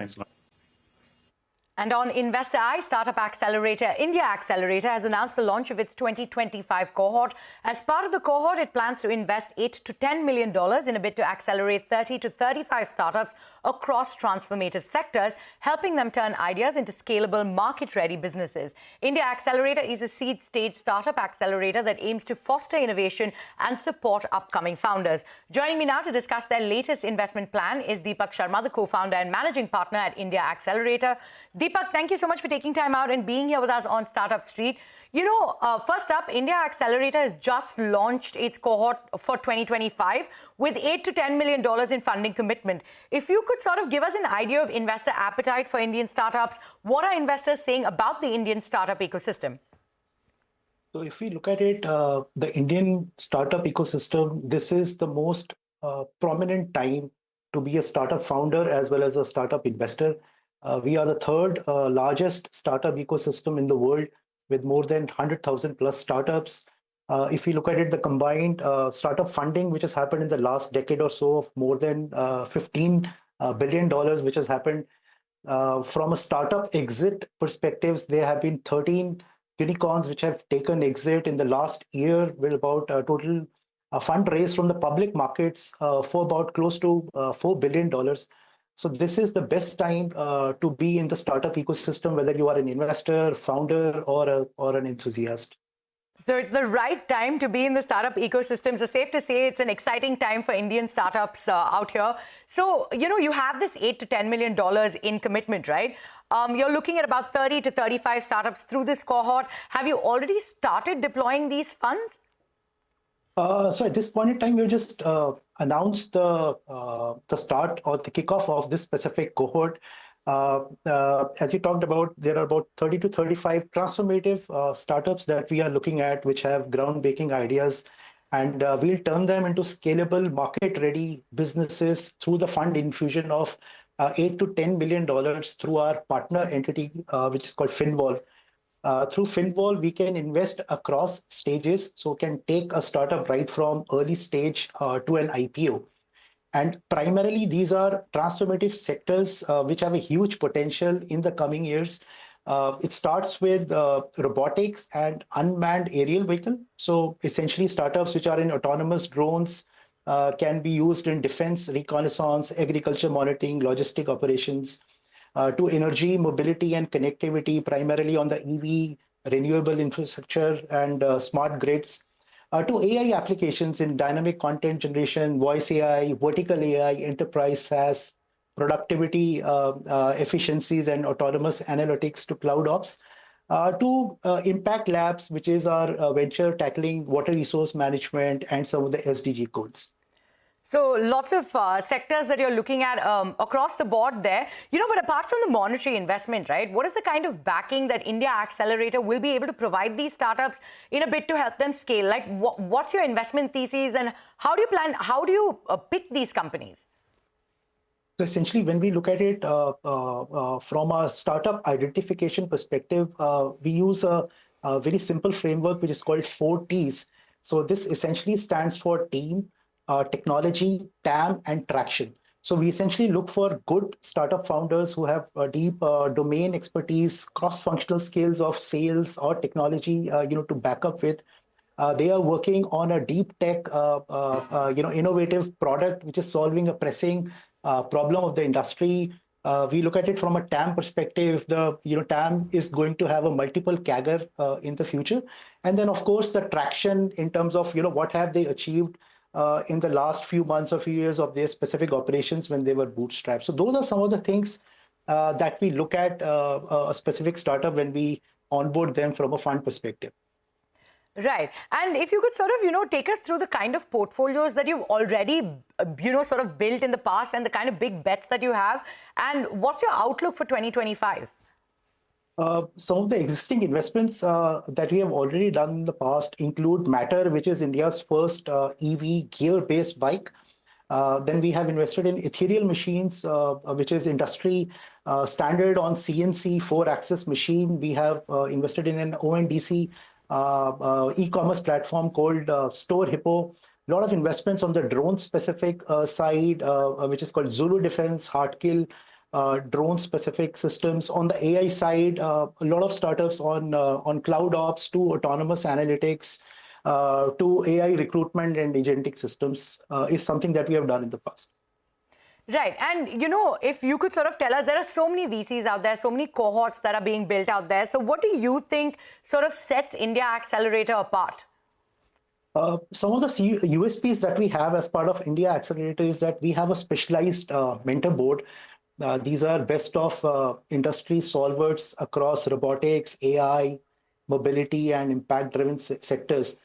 Thanks a lot. And on Investor Eye, startup accelerator India Accelerator has announced the launch of its 2025 cohort. As part of the cohort, it plans to invest $8 to $10 million in a bid to accelerate 30 to 35 startups across transformative sectors, helping them turn ideas into scalable, market-ready businesses. India Accelerator is a seed-stage startup accelerator that aims to foster innovation and support upcoming founders. Joining me now to discuss their latest investment plan is Deepak Sharma, the co-founder and managing partner at India Accelerator. Deepak, thank you so much for taking time out and being here with us on Startup Street. First up, India Accelerator has just launched its cohort for 2025 with $8 to $10 million in funding commitment. If you could sort of give us an idea of investor appetite for Indian startups, what are investors saying about the Indian startup ecosystem? So if we look at it, the Indian startup ecosystem, this is the most prominent time to be a startup founder as well as a startup investor. We are the third largest startup ecosystem in the world with more than 100,000 plus startups. If we look at it, the combined startup funding, which has happened in the last decade or so of more than $15 billion, which has happened from a startup exit perspectives, there have been 13 unicorns which have taken exit in the last year with about a total fundraise from the public markets for about close to $4 billion. So this is the best time to be in the startup ecosystem, whether you are an investor, founder, or an enthusiast. So it's the right time to be in the startup ecosystem. So safe to say it's an exciting time for Indian startups out here. So, you have this $8 to $10 million in commitment, right? You're looking at about 30 to 35 startups through this cohort. Have you already started deploying these funds? So at this point in time, we just announced the start or the kickoff of this specific cohort. As you talked about, there are about 30 to 35 transformative startups that we are looking at, which have groundbreaking ideas, and we'll turn them into scalable, market-ready businesses through the fund infusion of $8 to $10 million through our partner entity, which is called Finvolve. Through Finvolve, we can invest across stages, so can take a startup right from early stage to an IPO. And primarily, these are transformative sectors which have a huge potential in the coming years. It starts with robotics and unmanned aerial vehicle. So essentially, startups which are in autonomous drones can be used in defense, reconnaissance, agriculture monitoring, logistic operations. To energy, mobility, and connectivity, primarily on the EV, renewable infrastructure, and smart grids. To AI applications in dynamic content generation, voice AI, vertical AI, enterprise SaaS, productivity efficiencies, and autonomous analytics to cloud ops. To Impact Labs, which is our venture tackling water resource management and some of the SDG goals. So lots of sectors that you're looking at across the board there. But apart from the monetary investment, right, what is the kind of backing that India Accelerator will be able to provide these startups in a bid to help them scale? Like, what's your investment thesis and how do you pick these companies? So essentially, when we look at it from a startup identification perspective, we use a very simple framework, which is called 4 T's. So this essentially stands for team, technology, TAM, and traction. So we essentially look for good startup founders who have deep domain expertise, cross-functional skills of sales or technology, to back up with. They are working on a deep tech, innovative product which is solving a pressing problem of the industry. We look at it from a TAM perspective. The TAM is going to have a multiple CAGR in the future, and then of course the traction in terms of what have they achieved in the last few months or few years of their specific operations when they were bootstrapped. So those are some of the things that we look at a specific startup when we onboard them from a fund perspective. Right. And if you could sort of, take us through the kind of portfolios that you've already, sort of built in the past and the kind of big bets that you have, and what's your outlook for 2025? Some of the existing investments that we have already done in the past include Matter, which is India's first EV gear-based bike. Then we have invested in Ethereal Machines, which is industry standard on CNC 4-axis machine. We have invested in an ONDC e-commerce platform called Store Hippo. A lot of investments on the drone-specific side, which is called Zulu Defense, Hardkill. drone-specific systems. On the AI side, a lot of startups on cloud ops to autonomous analytics to AI recruitment and agentic systems is something that we have done in the past. Right. And, if you could sort of tell us, there are so many VCs out there, so many cohorts that are being built out there. So what do you think sort of sets India Accelerator apart? Some of the USPs that we have as part of India Accelerator is that we have a specialized mentor board. These are best of industry solvers across robotics, AI, mobility, and impact-driven sectors,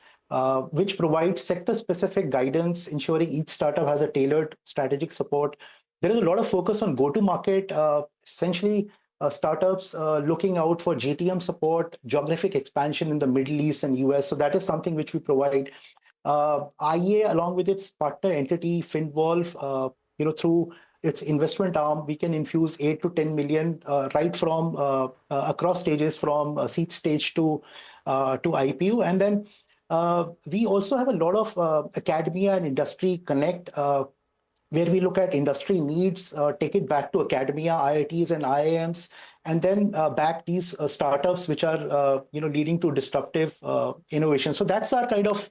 which provides sector-specific guidance, ensuring each startup has a tailored strategic support. There is a lot of focus on go-to-market, essentially startups looking out for GTM support, geographic expansion in the Middle East and US. So that is something which we provide. IEA, along with its partner entity, Finvolve, through its investment arm, we can infuse 8 to 10 million right from across stages, from seed stage to IPO. And then we also have a lot of academia and industry connect, where we look at industry needs, take it back to academia, IITs and IIMs, and then back these startups which are leading to disruptive innovation. So that's our kind of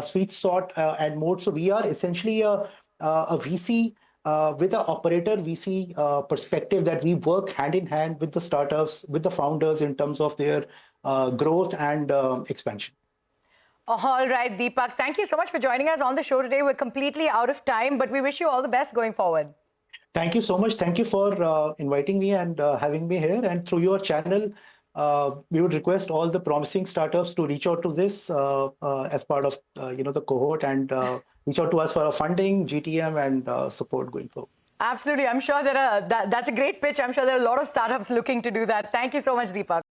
sweet spot and mode. So we are essentially a VC with an operator VC perspective, that we work hand in hand with the startups, with the founders in terms of their growth and expansion. All right, Deepak, thank you so much for joining us on the show today. We're completely out of time, but we wish you all the best going forward. Thank you so much. Thank you for inviting me and having me here. And through your channel, we would request all the promising startups to reach out to this as part of the cohort, and reach out to us for funding, GTM, and support going forward. Absolutely. I'm sure that's a great pitch. I'm sure there are a lot of startups looking to do that. Thank you so much, Deepak.